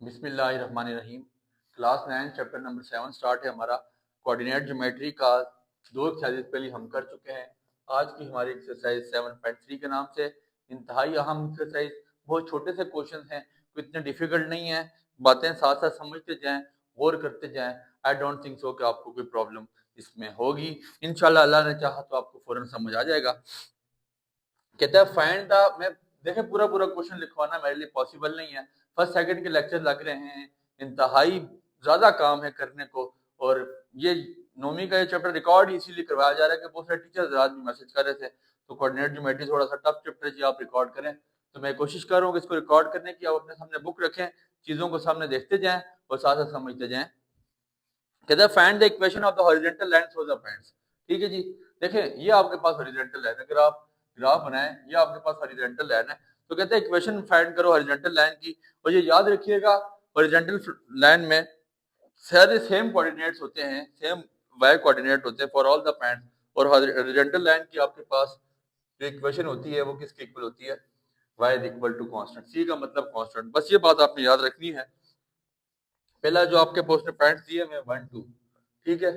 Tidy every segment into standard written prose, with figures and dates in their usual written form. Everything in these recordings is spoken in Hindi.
बिस्मिल्लाहिर्रहमानिर्रहीम। क्लास 9 चैप्टर नंबर 7 स्टार्ट है हमारा। कोऑर्डिनेट ज्योमेट्री का 2 एक्सरसाइज पहले हम कर चुके हैं। आज की हमारी एक्सरसाइज 7.3 के नाम से इंतहाई अहम एक्सरसाइज। बहुत छोटे से क्वेश्चन हैं, कोई इतने डिफिकल्ट नहीं है। बातें साथ साथ समझते जाएं, गौर करते जाएं। आई डोंट थिंक सो कि आपको कोई प्रॉब्लम इसमें होगी। इंशाल्लाह अल्लाह ने चाहा तो आपको फौरन समझ आ जाएगा। कहता है फाइंड द, मैं देखें पूरा पूरा क्वेश्चन लिखवाना मेरे लिए पॉसिबल नहीं है। फर्स्ट सेकंड के लेक्चर लग रहे हैं, इंतहाई ज्यादा काम है करने को। और ये नौवीं का ये चैप्टर रिकॉर्ड इसीलिए करवाया जा रहा है कि बहुत सारे टीचर्स आज भी मैसेज कर रहे थे तो कोऑर्डिनेट ज्योमेट्री थोड़ा सा टफ चैप्टर है जी, आप रिकॉर्ड करें। तो मैं कोशिश कर रहा हूँ कि इसको रिकॉर्ड करने की। आप अपने सामने बुक रखें, चीजों को सामने देखते जाएं और साथ साथ समझते जाएं। कहता है find the equation of the horizontal line through the points. ठीक है जी, देखें ये आपके पास हॉरिजॉन्टल लाइन है। अगर आप ग्राफ बनाएं, ये आपके पास हॉरिजॉन्टल लाइन है, तो कहते हैं इक्वेशन फाइंड करो हॉरिजॉन्टल लाइन की। और ये याद रखिएगा, हॉरिजॉन्टल लाइन में सारे सेम कोऑर्डिनेट्स होते हैं, सेम वाई कोऑर्डिनेट होते हैं फॉर ऑल द पॉइंट्स। और हॉरिजॉन्टल लाइन की आपके पास जो इक्वेशन होती है वो किसके इक्वल होती है? y is equal to constant. C का मतलब कांस्टेंट, बस ये बात आपने याद रखनी है। पहला जो आपके पोस्ट में पॉइंट्स दिए हुए 1 2, ठीक है।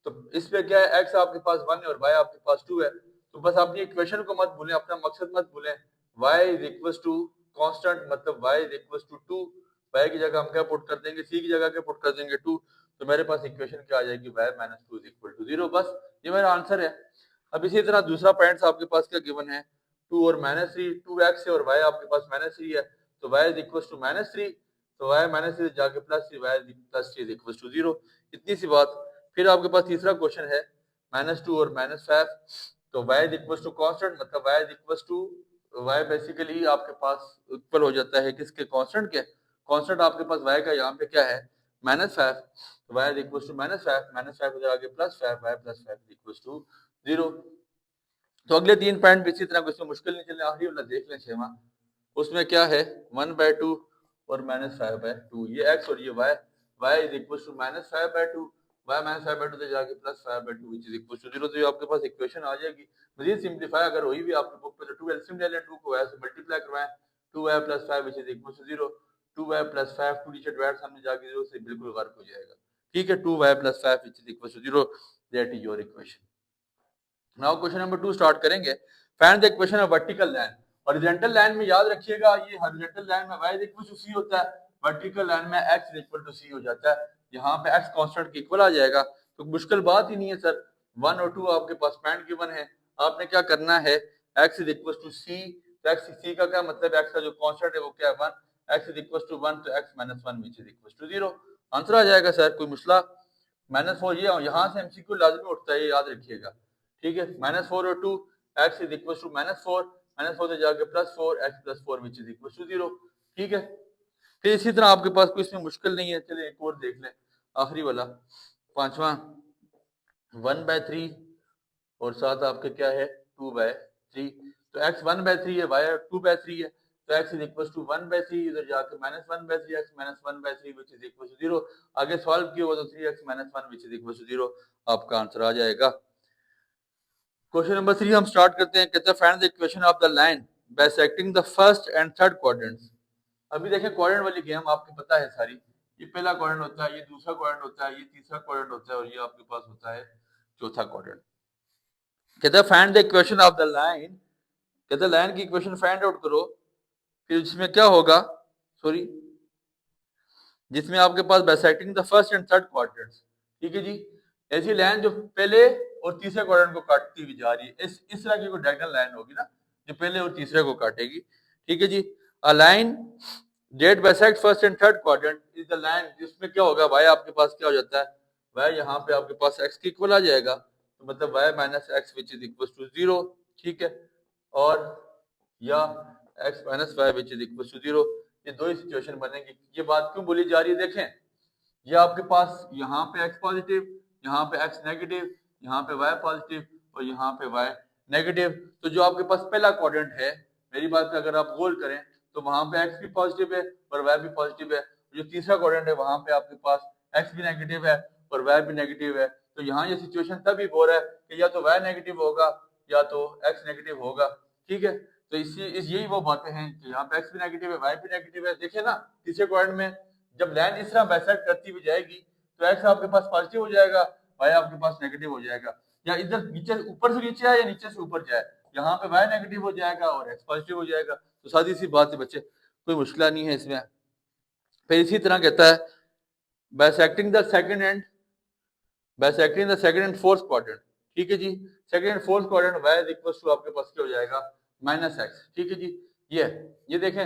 तो इसमें क्या है, x आपके पास 1 है और y आपके पास 2 है। तो बस अपनी इक्वेशन को मत भूलें, अपना मकसद मत भूलें। y is equal to constant, मतलब y is equal to 2। y की जगह हम क्या पुट कर देंगे, c की जगह क्या पुट कर देंगे 2। तो मेरे पास इक्वेशन क्या आ जाएगी, y minus 2 is equal to 0। बस ये मेरा आंसर है। अब इसी तरह दूसरा पॉइंट्स आपके पास क्या गिवन है, 2 और -3, 2x है और y आपके पास -3 है। तो y इज इक्वल टू -3, तो y माइनस थ्री जाके plus three, y plus three is equal to 0। इतनी सी बात। फिर आपके पास तीसरा क्वेश्चन है -2 और -5। तो y is equal to constant, मतलब y is equal to y basically आपके पास इक्वल हो जाता है किसके, कांस्टेंट के। कांस्टेंट आपके पास y का यहाँ पे क्या है, -5। तो y इज इक्वल टू -5, -5 हो जाएगा +5, y plus 5 is equal to 0। तो अगले 3 पॉइंट भी इसी तरह कुछ मुश्किल नहीं चले, आखिरी वाला देख लें 6वां। उसमें क्या है 1/2 और -5/2, ये x और ये y is equal to -5/2, y -5/2 से जाके +5/2 विच इज इक्वल टू 0। तो ये आपके पास इक्वेशन आ जाएगी। मजीद सिंपलीफाई अगर हुई भी आपकी बुक पे तो 2 एलसीएम ले लें, 2 को y से मल्टीप्लाई करवाएं, 2y + 5 which is equal to 0। 2y + 5 2 नीचे डिवाइड सामने जाके 0 से बिल्कुल गर्क हो जाएगा। ठीक है, 2y + 5 which is equal to 0, that is your equation. Now question number 2 start करेंगे। Find the equation of vertical line. Horizontal line में याद रखिएगा, ये हॉरिजॉन्टल लाइन में y इक्वल टू c होता है, वर्टिकल लाइन में x इक्वल टू c हो जाता है। यहाँ पे x कांस्टेंट के इक्वल आ जाएगा, तो मुश्किल बात ही नहीं है सर। 1 और 2 आपके पास पॉइंट गिवन है, आपने क्या करना है, x इक्वल टू c। तो x c का क्या मतलब, x का जो कांस्टेंट है वो क्या है 1, x इक्वल टू 1 तो x minus 1 which is equal to 0। Answer आ जाएगा सर, कोई मसला। -4, ये यहाँ से एमसीक्यू लाजमी उठता है, ये याद रखिएगा। ठीक है, -4 और 2, x इज इक्वल टू -4, -4 से जाके +4, x + 4 which is equal to 0। ठीक है, फिर इसी तरह आपके पास कोई इसमें मुश्किल नहीं है। चलिए एक और देख लें, आखिरी वाला 5वां, 1/3 और साथ आपके क्या है 2/3। तो x 1/3 है, y 2/3 है। तो x इज इक्वल टू 1/3, इधर जाके -1/3, x -1/3 which is equal to 0। आगे सॉल्व किया हुआ तो 3x - 1 which is equal to 0 आपका आंसर आ जाएगा। क्वेश्चन नंबर 3 हम स्टार्ट करते हैं। कहते हैं find the equation of the line bisecting the first and third quadrants. अभी देखें क्वाड्रेंट वाली गेम आपको पता है सारी। ये पहला क्वाड्रेंट होता है, ये दूसरा क्वाड्रेंट होता है, ये तीसरा क्वाड्रेंट होता है और ये आपके पास होता है चौथा क्वाड्रेंट। कहता है find the equation of the line. कहता है लाइन की इक्वेशन फाइंड आउट करो। फिर इसमें क्या होगा, सॉरी, जिसमें आपके पास bisecting the first and third quadrants. ठीक है जी, ऐसी लाइन जो पहले और तीसरे क्वाड्रेंट को काटती हुई जा रही है, इस तरह की कोई डायगोनल लाइन होगी ना जो पहले और तीसरे को काटेगी। ठीक है जी, a line that bisect first and third quadrant is the line, जिसमें क्या होगा, y आपके पास क्या हो जाता है, y यहाँ पे आपके पास x के इक्वल आ जाएगा, तो मतलब y minus x which is equal to 0। ठीक है, और या x minus y which is equal to 0। ये दो ही सिचुएशन बनेगी। ये बात क्यों बोली जा रही है, देखें ये आपके पास यहाँ पे x पॉजिटिव, यहाँ पे x नेगेटिव, यहाँ पे y पॉजिटिव और यहाँ पे y नेगेटिव। तो जो आपके पास पहला क्वाड्रेंट है, मेरी बात पे अगर आप गोल करें तो वहां पे x भी पॉजिटिव है और y भी पॉजिटिव है। जो तीसरा क्वाड्रेंट है वहां पे आपके पास x भी नेगेटिव है और y भी नेगेटिव है। तो यहाँ ये सिचुएशन तभी हो रहा है कि या तो y नेगेटिव होगा या तो x नेगेटिव होगा। ठीक है, तो यही वो बातें हैं कि यहाँ पे x भी नेगेटिव है, y भी नेगेटिव है। देखिए ना तीसरे क्वाड्रेंट में जब लाइन इस तरह बाइसेक्ट करती हुई जाएगी तो एक्स आपके पास पॉजिटिव हो जाएगा, वाई आपके पास नेगेटिव हो जाएगा, या इधर नीचे ऊपर से नीचे आए या नीचे से ऊपर जाए, यहाँ पे वाई नेगेटिव हो जाएगा और एक्स पॉजिटिव हो जाएगा। तो सादी सी बात है बच्चे, कोई मुश्किल नहीं है इसमें। फिर इसी तरह कहता है bisecting the second and bisecting the second and fourth quadrant. ठीक है जी, second and fourth quadrant y is equal to आपके पास क्या हो जाएगा माइनस एक्स। ठीक है जी, ये देखें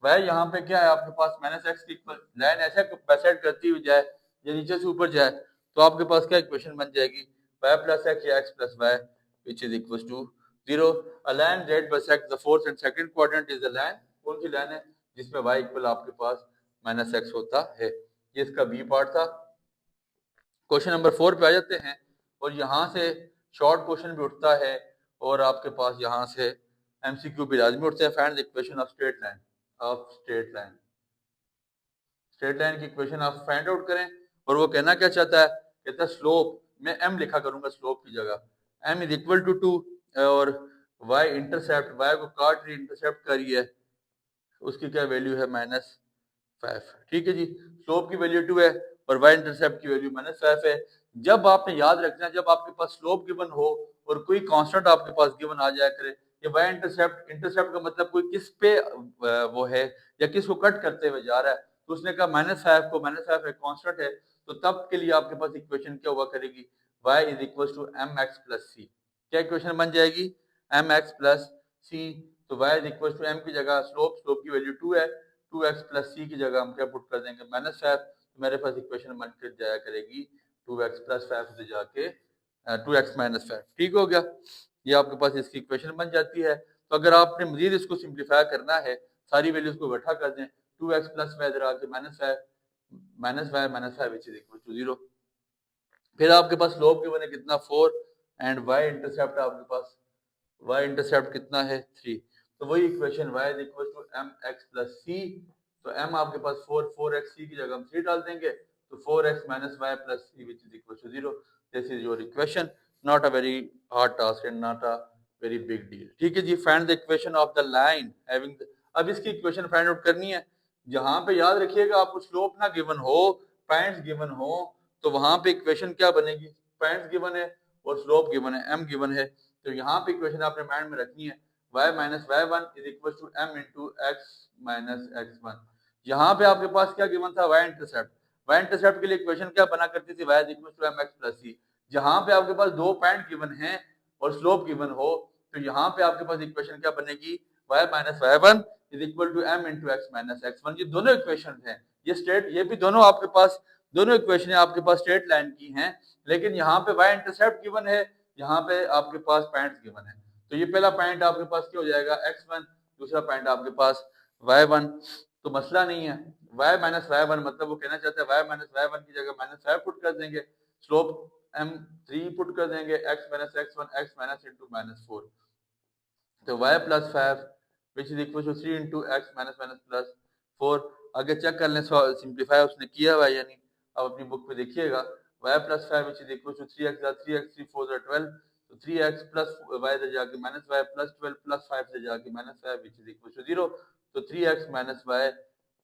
y यहाँ पे क्या है आपके पास माइनस एक्स की इक्वल, लाइन ऐसे बाइसेक्ट करती हुई जाए या नीचे से ऊपर जाए तो आपके पास क्या इक्वेशन बन जाएगी y प्लस एक्स या x plus y which is equal to 0। A line that bisect the fourth and second quadrant is the line, कौन सी लाइन है जिसमें y इक्वल आपके पास माइनस एक्स होता है। ये इसका बी पार्ट था। क्वेश्चन नंबर 4 पे आ जाते हैं, और यहाँ से शॉर्ट क्वेश्चन भी उठता है और आपके पास यहाँ से एमसीक्यू भी लाजमी उठते हैं। Find the equation of straight line, straight line की इक्वेशन आप फाइंड आउट करें। और वो कहना क्या चाहता है, कहता है स्लोप, मैं m लिखा करूंगा स्लोप की जगह, m इज इक्वल टू 2 और y इंटरसेप्ट, y को काट रही इंटरसेप्ट कर रही है, उसकी क्या वैल्यू है -5। ठीक है जी, स्लोप की वैल्यू 2 है और y इंटरसेप्ट की वैल्यू -5 है। जब आपने याद रखना है, जब आपके पास स्लोप गिवन हो और कोई कांस्टेंट आपके पास गिवन आ जाया करे, ये y इंटरसेप्ट, इंटरसेप्ट का मतलब कोई किस पे वो है या किस को कट करते हुए जा रहा है, तो उसने कहा -5 को, -5 एक कांस्टेंट है, तो तब के लिए आपके पास इक्वेशन क्या हुआ करेगी, y is equal to mx plus c। क्या इक्वेशन बन जाएगी mx प्लस c। तो y is equal to m की जगह स्लोप की वैल्यू 2 है, 2x प्लस c की जगह हम क्या पुट कर देंगे -5, तो मेरे पास इक्वेशन बनकर जाया करेगी 2x प्लस 5 से जाके 2x माइनस 5। ठीक हो गया, ये आपके पास इसकी इक्वेशन बन जाती है। तो अगर आपने मजीद इसको सिंप्लीफाई करना है, सारी वैल्यूज को इकट्ठा कर दें, 2x प्लस 5 इधर आके -5 minus 5 which is equal to 0। फिर आपके पास स्लोप गिवन है कितना 4 एंड y इंटरसेप्ट आपके पास, y इंटरसेप्ट कितना है 3, तो वही equation y is equal to mx plus c। तो m आपके पास 4x c की जगह हम 3 डाल देंगे, तो 4x minus y plus c which is equal to 0। This is your equation, not a very hard task and not a very big deal. ठीक है जी, find the equation of the line having, अब इसकी इक्वेशन फाइंड आउट करनी है। जहां पे याद रखिएगा आपको स्लोप ना गिवन हो, पॉइंट्स गिवन हो, तो वहां पे इक्वेशन क्या बनेगी, पॉइंट्स गिवन है और स्लोप गिवन है, m गिवन है, तो यहाँ पे इक्वेशन आपने माइंड में रखनी है y minus y1 is equal to m into x minus x1। यहाँ पे आपके पास क्या गिवन था y इंटरसेप्ट, y इंटरसेप्ट के लिए इक्वेशन क्या बना करती थी y is equal to mx plus c। जहाँ पे आपके पास दो पॉइंट गिवन है और स्लोप गिवन हो, तो यहाँ पे आपके पास इक्वेशन क्या बनेगी y minus y1 is equal to m into x minus x1। ये दोनों इक्वेशन हैं, ये स्ट्रेट, ये भी दोनों आपके पास, दोनों इक्वेशन आपके पास स्ट्रेट लाइन की हैं, लेकिन यहाँ पे y इंटरसेप्ट गिवन है, यहाँ पे आपके पास पॉइंट्स गिवन है। तो ये पहला पॉइंट आपके पास क्या हो जाएगा x1, दूसरा पॉइंट आपके पास y1। तो मसला नहीं है, y माइनस y1 मतलब वो कहना चाहता है y माइनस y1 की जगह -5 पुट कर देंगे, स्लोप m3 पुट कर देंगे, x minus x1 x minus into -4, तो y plus 5 which is equal to 3 into x minus minus plus 4। आगे चेक कर लें सिंप्लीफाई उसने किया हुआ है यानी, अब अपनी बुक में देखिएगा y plus 5 which is equal to 3x 3x 3 4 12, तो 3x प्लस y से जाके माइनस y प्लस 12 प्लस 5 से जाके -5 विच इज इक्वल टू 0, तो 3x minus y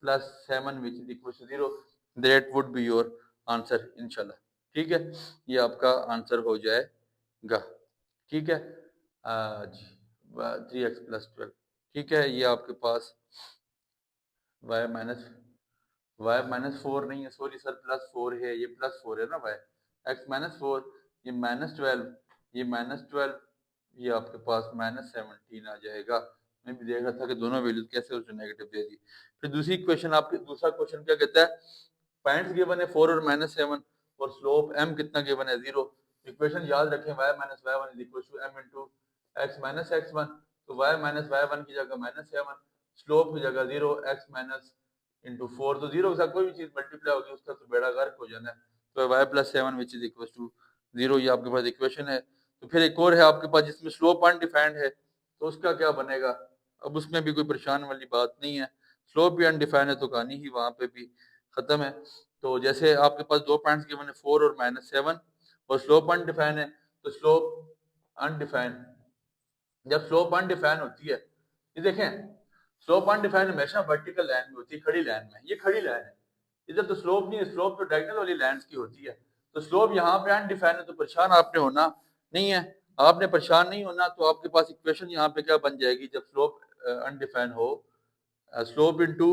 plus 7 which is equal to 0। That would be your answer इंशाल्लाह। ठीक है, ये आपका आंसर हो जाएगा। ठीक है जी, 3x प्लस 12। ठीक है, ये आपके पास y माइनस 4 नहीं है, सॉरी सर प्लस 4 है, ये प्लस 4 है ना y, x माइनस 4, ये -12, ये -12, ये आपके पास -17 आ जाएगा। मैं भी देख रहा था कि दोनों वैल्यूज कैसे उसने नेगेटिव दे दी। फिर दूसरी इक्वेशन, आपके दूसरा क्वेश्चन क्या कहता है, पॉइंट्स गिवन है 4 और -7 और स्लोप m कितना गिवन है 0। इक्वेशन याद रखें y minus y1 is equal to m into x minus x1, तो y माइनस y1 की जगह -7, स्लोप की जगह 0, x माइनस इंटू 4, तो 0 के साथ कोई भी चीज मल्टीप्लाई होगी उसका तो बेड़ा गर्क हो जाना है, तो y plus 7 which is equal to 0, ये आपके पास इक्वेशन है। तो फिर एक और है आपके पास जिसमें स्लोप अनडिफाइंड है, तो उसका क्या बनेगा, अब उसमें भी कोई परेशान वाली बात नहीं है, स्लोप भी अनडिफाइंड है तो कहानी ही वहां पे भी खत्म है। तो जैसे आपके पास दो पॉइंट्स गिवन है 4 और -7 और स्लोप अनडिफाइंड है, तो स्लोप अनडिफाइंड, जब स्लोप अनडिफाइंड होती है, ये देखें स्लोप अनडिफाइंड हमेशा वर्टिकल लाइन में होती है, खड़ी लाइन में, ये खड़ी लाइन है, इधर तो स्लोप नहीं है, स्लोप तो डायगोनल वाली लाइंस की होती है। तो स्लोप यहाँ पे अनडिफाइन है, तो परेशान आपने होना नहीं है। आपने परेशान नहीं होना, तो आपके पास इक्वेशन यहाँ पे क्या बन जाएगी जब स्लोप अनडिफाइन हो, slope into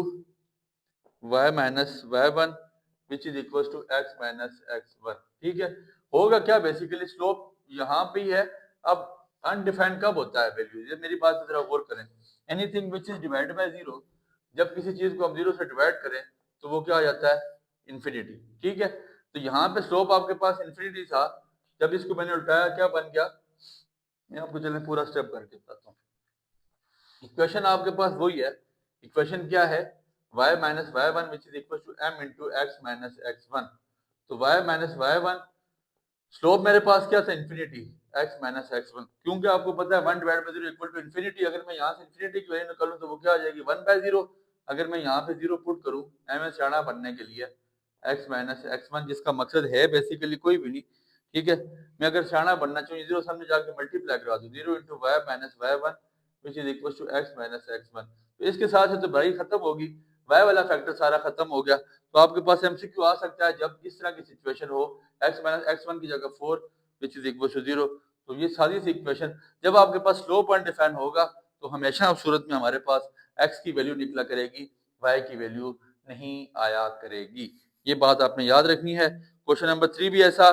y minus y one which is equal to x minus x one. ठीक है, होगा क्या, बेसिकली स्लोप यहाँ पे ही है। अब अनडिफाइंड कब होता है वैल्यू, ये मेरी बात जरा गौर करें। Anything which is divided by zero, जब किसी चीज को हम जीरो से डिवाइड करें तो वो क्या आ जाता है, इन्फिनिटी। ठीक है, तो यहाँ पे स्लोप आपके पास इन्फिनिटी था, जब इसको मैंने उल्टाया क्या बन गया, मैं आपको चलें पूरा स्टेप करके बताता हूँ। इक्वेशन आपके पास वही है, इक्वेशन क्या है, y minus y one which is equal to m into x minus x one. तो y minus y one, slope मेरे पास क्या था, infinity, x minus x one, क्योंकि आपको पता है one divide by zero equal to infinity. अगर मैं यहाँ से इन्फिनिटी की वैल्यू निकालूं तो वो क्या आ जाएगी, वन बाय जीरो। अगर मैं यहाँ पे जीरो पुट करूँ एम एस सियाना बनने के लिए, x माइनस एक्स वन जिसका मकसद है बेसिकली कोई भी नहीं, ठीक है, मैं अगर सियाना बनना चाहिए जीरो सामने जाके मल्टीप्लाई करा दूं, zero into y minus y one which is equal to x minus x one. तो इसके साथ तो बड़ी खत्म होगी, y वाला फैक्टर सारा खत्म हो गया। तो आपके पास एमसीक्यू आ सकता है जब इस तरह की सिचुएशन हो, x माइनस एक्स वन की जगह 4 विच इज इक्वल टू 0। तो ये सारी सी इक्वेशन जब आपके पास स्लोप अनडिफाइन होगा तो हमेशा उस सूरत में हमारे पास x की वैल्यू निकला करेगी, y की वैल्यू नहीं आया करेगी। ये बात आपने याद रखनी है। क्वेश्चन नंबर 3 भी ऐसा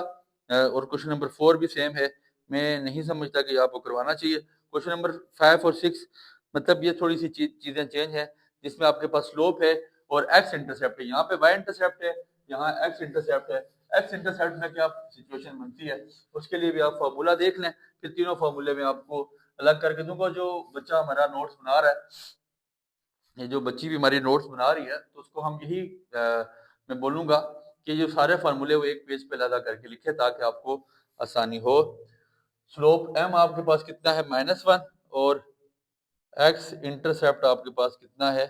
और क्वेश्चन नंबर 4 भी सेम है। मैं नहीं समझता कि आपको करवाना चाहिए। क्वेश्चन नंबर 5 और 6 मतलब ये थोड़ी सी चीजें चेंज है, जिसमें आपके पास स्लोप है और एक्स इंटरसेप्ट है, यहाँ पे वाई इंटरसेप्ट है, यहाँ एक्स इंटरसेप्ट है। एक्स इंटरसेप्ट में क्या सिचुएशन बनती है उसके लिए भी आप फार्मूला देख लें, फिर तीनों फार्मूले में आपको अलग करके दूंगा। जो बच्चा हमारा नोट्स बना रहा है, ये जो बच्ची भी हमारी नोट्स बना रही है, तो उसको हम यही मैं बोलूंगा कि जो सारे फार्मूले वो एक पेज पे लगा करके लिखे ताकि आपको आसानी हो। स्लोप m आपके पास कितना है, -1, और x इंटरसेप्ट आपके पास कितना है,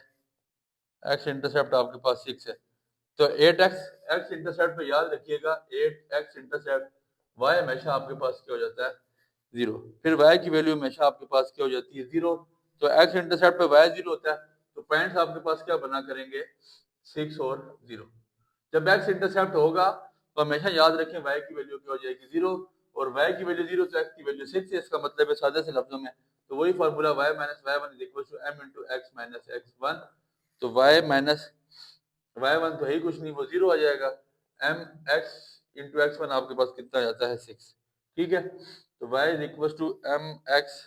x इंटरसेप्ट आपके पास 6 है। तो 8x, x इंटरसेप्ट पे याद रखिएगा 8x इंटरसेप्ट, y हमेशा आपके पास क्या हो जाता है, 0। फिर y की वैल्यू हमेशा आपके पास क्या हो जाती है, 0। तो x इंटरसेप्ट पे y 0 होता है, तो पॉइंट्स आपके पास क्या बना करेंगे, 6 और 0। जब x इंटरसेप्ट होगा तो हमेशा याद रखें y की वैल्यू क्या हो जाएगी, 0, और y की वैल्यू 0 तो x की वैल्यू 6 है। इसका मतलब है सादे से लफ्जों में, तो वही formula y minus y one is equal to m into x minus x one. तो y माइनस वाई वन तो है ही कुछ नहीं, वो 0 आ जाएगा। m x into x one आपके पास कितना आ जाता है, 6। ठीक है, तो y is equal to m x,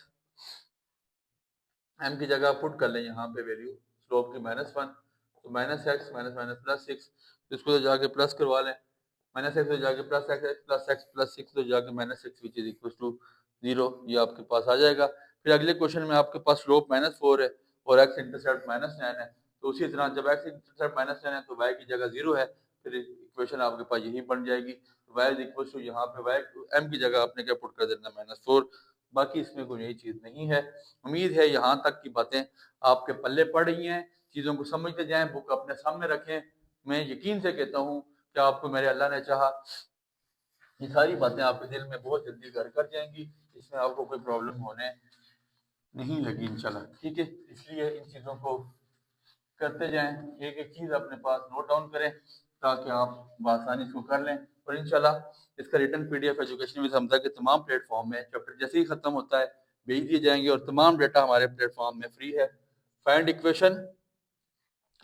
m की जगह पुट कर लें यहाँ पे वैल्यू स्लोप की -1, तो minus x minus minus plus 6, इसको तो जाके प्लस करवा लें, माइनस एक्स तो जाके plus x plus x plus 6 तो जाके -6 विच इज इक्वल टू 0, ये आपके पास आ जाएगा। फिर अगले क्वेश्चन में आपके पास स्लोप -4 है और एक्स इंटरसेप्ट -9 है, तो उसी तरह जब एक्स इंटरसेप्ट -9 है तो वाई की जगह 0 है, फिर इक्वेशन आपके पास यही बन जाएगी। वाई इज इक्वल टू यहाँ पे वाई एम की जगह आपने क्या पुट कर देना, -4। बाकी इसमें कोई नई चीज नहीं है। उम्मीद है यहाँ तक की बातें आपके पल्ले पड़ रही हैं, चीज़ों को समझते जाएं, बुक अपने सामने रखें। मैं यकीन से कहता हूँ कि आपको मेरे अल्लाह ने चाहा ये सारी बातें आपके दिल में बहुत जल्दी घर कर जाएंगी, इसमें आपको कोई प्रॉब्लम होने नहीं लगी इंशाल्लाह। ठीक है, इसलिए इन चीज़ों को करते जाएं, एक एक चीज़ अपने पास नोट डाउन करें ताकि आप आसानी इसको कर लें। और इंशाल्लाह इसका return PDF education with Hamza के तमाम प्लेटफॉर्म में चैप्टर जैसे ही खत्म होता है भेज दिए जाएंगे और तमाम डेटा हमारे प्लेटफॉर्म में फ्री है। Find equation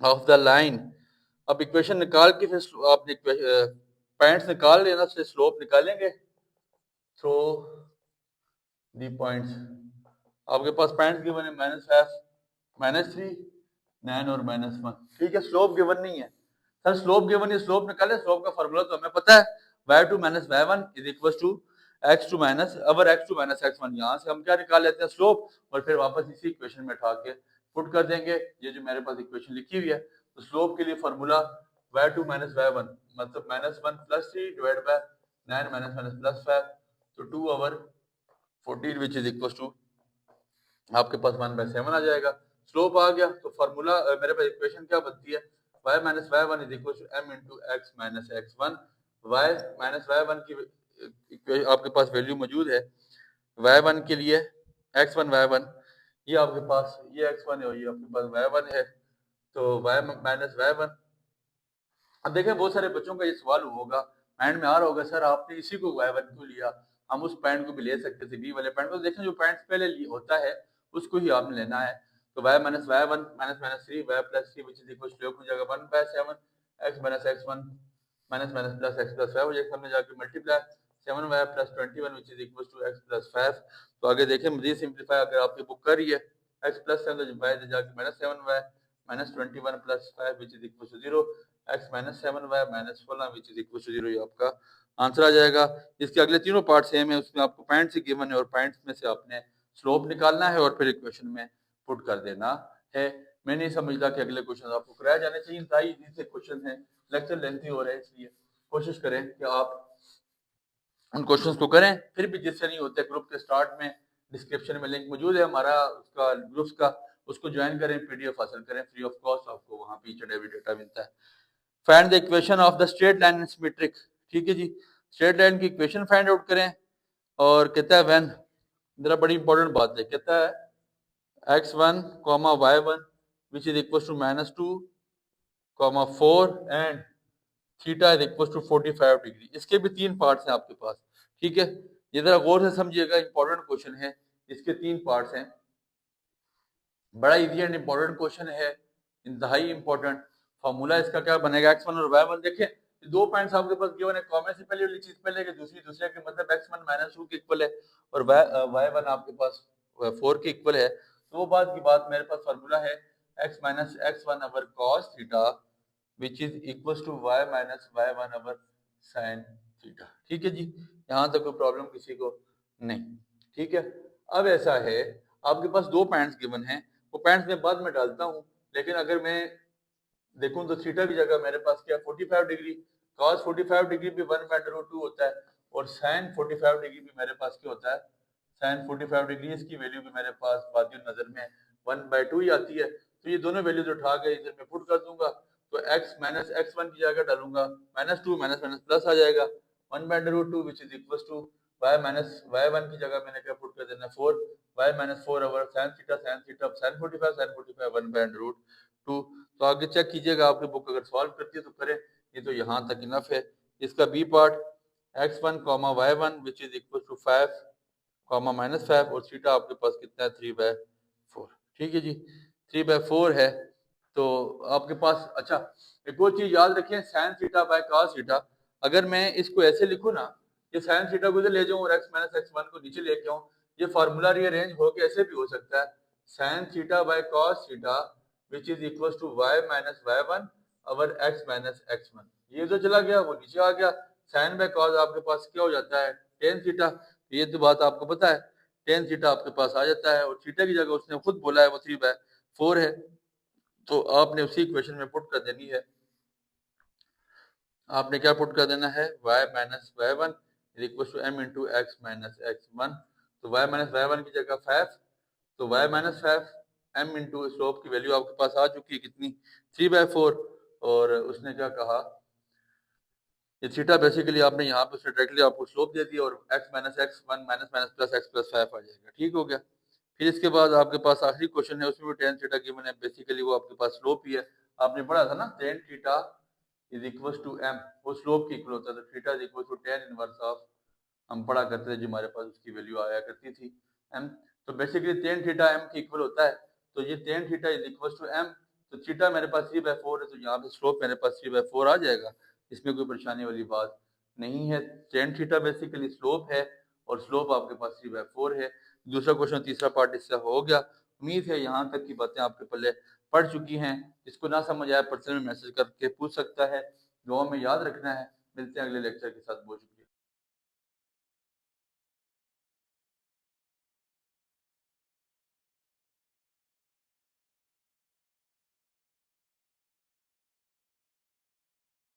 of the line, अब इक्वेशन निकाल के फिर आपने पॉइंट्स निकाल लेना, से स्लोप निकालेंगे थ्रो दी पॉइंट्स। आपके पास पॉइंट्स गिवन है -5, -3, 9 और -1। ठीक है, स्लोप गिवन नहीं है सर, स्लोप गिवन है, स्लोप निकाले। स्लोप का फार्मूला तो हमें पता है, y2 minus y1 is equal to x2 minus over x2 minus x1। यहाँ से हम क्या निकाल लेते हैं, स्लोप, और फिर वापस इसी इक्वेशन में उठा के पुट कर देंगे। ये जो मेरे पास इक्वेशन लिखी हुई है, तो स्लोप के लिए फार्मूला y2 माइनस y1 मतलब -1 plus 3 divide by 9 minus minus plus 5, तो 2 over 14 which is equal to आपके पास 1/7 आ जाएगा। स्लोप आ गया तो फार्मूला मेरे पास इक्वेशन क्या बनती है, y minus y one is equal to m into x minus x one. Y minus y one की आपके पास वैल्यू मौजूद है, y1 के लिए x1 y1, ये आपके पास ये x1 है और ये आपके पास y1 है। तो y माइनस वाई वन अब देखें बहुत सारे बच्चों का ये सवाल होगा, माइंड में आ रहा होगा सर आपने इसी को y1 क्यों लिया, हम उस पॉइंट को भी ले सकते थे b वाले पॉइंट को। देखें जो पॉइंट पहले होता है उसको ही आपने लेना है। तो y minus y1 minus minus 3 y plus 3 which is equal to हो जाएगा 1/7 x minus x1 minus minus plus x plus 5 हो जाएगा, हमने जाके multiply 7y plus 21 which is equal to x plus 5। तो आगे देखें मजीद सिंपलीफाई अगर आपकी बुक कर रही है x प्लस 7 तो y जाके minus 7y minus 21 plus 5 which is equal to 0 x minus 7y minus 16 which is equal to 0, ये आपका आंसर आ जाएगा। इसके अगले तीनों पार्ट सेम है, उसमें आपको पॉइंट से गिवन है और पॉइंट्स में से आपने स्लोप निकालना है और फिर इक्वेशन में पुट कर देना है। मैं नहीं समझता कि अगले क्वेश्चन आपको कराए जाने चाहिए, इंतहाई इजी से क्वेश्चन है, लेक्चर लेंथी हो रहा है, इसलिए कोशिश करें कि आप उन क्वेश्चंस को करें। फिर भी जिससे नहीं होते ग्रुप के स्टार्ट में डिस्क्रिप्शन में लिंक मौजूद है हमारा उसका ग्रुप्स का, उसको ज्वाइन करें, पीडीएफ हासिल करें फ्री ऑफ कॉस्ट, आपको वहाँ पे ईच एंड एवरी डेटा मिलता है। Find the equation of the straight line in symmetric, ठीक है जी, स्ट्रेट लाइन की इक्वेशन फाइंड आउट करें। और कहता है व्हेन, जरा बड़ी इंपॉर्टेंट बात है, कहता है x1 y1 which is equal to -2 4 and theta is equal to 45 degree. इसके भी तीन पार्ट्स हैं आपके पास, ठीक है, ये जरा गौर से समझिएगा, इंपॉर्टेंट क्वेश्चन है, इसके तीन पार्ट्स हैं, बड़ा इजी एंड इंपॉर्टेंट क्वेश्चन है, इंतहाई इंपॉर्टेंट। फार्मूला इसका क्या बनेगा, x1 और y1 देखें दो पॉइंट्स आपके पास गिवन है, कॉमन से पहले वाली चीज पहले के दूसरी दूसरे के मतलब x1 -2 के इक्वल है और y1 आपके पास 4 के इक्वल है। तो वो बात की बात, मेरे पास फार्मूला है x minus x1 over cos theta which is equal to y minus y1 over sin theta, ठीक है जी, यहाँ तक कोई प्रॉब्लम किसी को नहीं, ठीक है। अब ऐसा है आपके पास दो पॉइंट्स गिवन हैं, वो पॉइंट्स मैं बाद में डालता हूँ, लेकिन अगर मैं देखूं तो थीटा की जगह मेरे पास क्या 45 डिग्री, cos 45 डिग्री भी 1/√2 होता है और sin 45 डिग्री भी मेरे पास क्या होता है, sin 45 डिग्री, इसकी वैल्यू भी मेरे पास बाकी नजर में 1/2 ही आती है। तो ये दोनों वैल्यूज उठा के इधर मैं पुट कर दूंगा, तो x माइनस x1 की जगह डालूंगा -2 माइनस माइनस प्लस आ जाएगा 1/√2 which is equal to y minus y1 की जगह मैंने क्या पुट कर देना 4 y minus 4 over sin theta sin 45 1/√2। तो आगे चेक कीजिएगा, आपकी बुक अगर सॉल्व करती है तो करें, ये तो यहाँ तक इनफ है। इसका B part x1 y1 which is equal to 5 -5 और थीटा आपके पास कितना है 3/4, ठीक है जी 3/4 है। तो आपके पास अच्छा एक और चीज याद रखें, sign theta by cos theta, अगर मैं इसको ऐसे लिखूं ना, ये साइन थीटा को इधर ले जाऊं और x माइनस x1 को नीचे लेके आऊं, ये फार्मूला रीअरेंज होके ऐसे भी हो सकता है, sine theta by cos theta which is equal to y minus y1 over x minus x1, ये जो चला गया वो नीचे आ गया, साइन बाय cos आपके पास क्या हो जाता है tan थीटा, ये तो बात आपको पता है, tan थीटा आपके पास आ जाता है और थीटा की जगह उसने खुद बोला है वो 3/4 है, तो आपने उसी इक्वेशन में पुट कर देनी है, आपने क्या पुट कर देना है y minus y1 is equal to m into x minus x1, तो y माइनस y1 की जगह 5, तो y minus 5 m into slope की वैल्यू आपके पास आ चुकी है कितनी 3/4, और उसने क्या कहा ये थीटा बेसिकली आपने यहाँ पे डायरेक्टली आपको स्लोप दे दिया और x minus x1 minus minus plus x plus 5 आ जाएगा, ठीक हो गया। फिर इसके बाद आपके पास आखिरी क्वेश्चन है, उसमें भी tan थीटा गिवन है, बेसिकली वो आपके पास स्लोप ही है, आपने पढ़ा था ना tan theta is equal to m, वो स्लोप की इक्वल होता है, तो theta is equal to tan inverse of, हम पढ़ा करते थे जो हमारे पास उसकी वैल्यू आया करती थी m, तो बेसिकली tan थीटा m की इक्वल होता है, तो ये tan theta is equal to m, तो थीटा मेरे पास 3/4 है, तो यहाँ पे स्लोप मेरे पास 3/4 आ जाएगा, इसमें कोई परेशानी वाली बात नहीं है। tan थीटा बेसिकली स्लोप है और स्लोप आपके पास 3/4 है। दूसरा क्वेश्चन तीसरा पार्ट इससे हो गया, उम्मीद है यहाँ तक की बातें आपके पल्ले पढ़ चुकी हैं, जिसको ना समझ आया पर्सनल मैसेज करके पूछ सकता है, दुआ में याद रखना है, मिलते हैं अगले लेक्चर के साथ, बहुत शुक्रिया।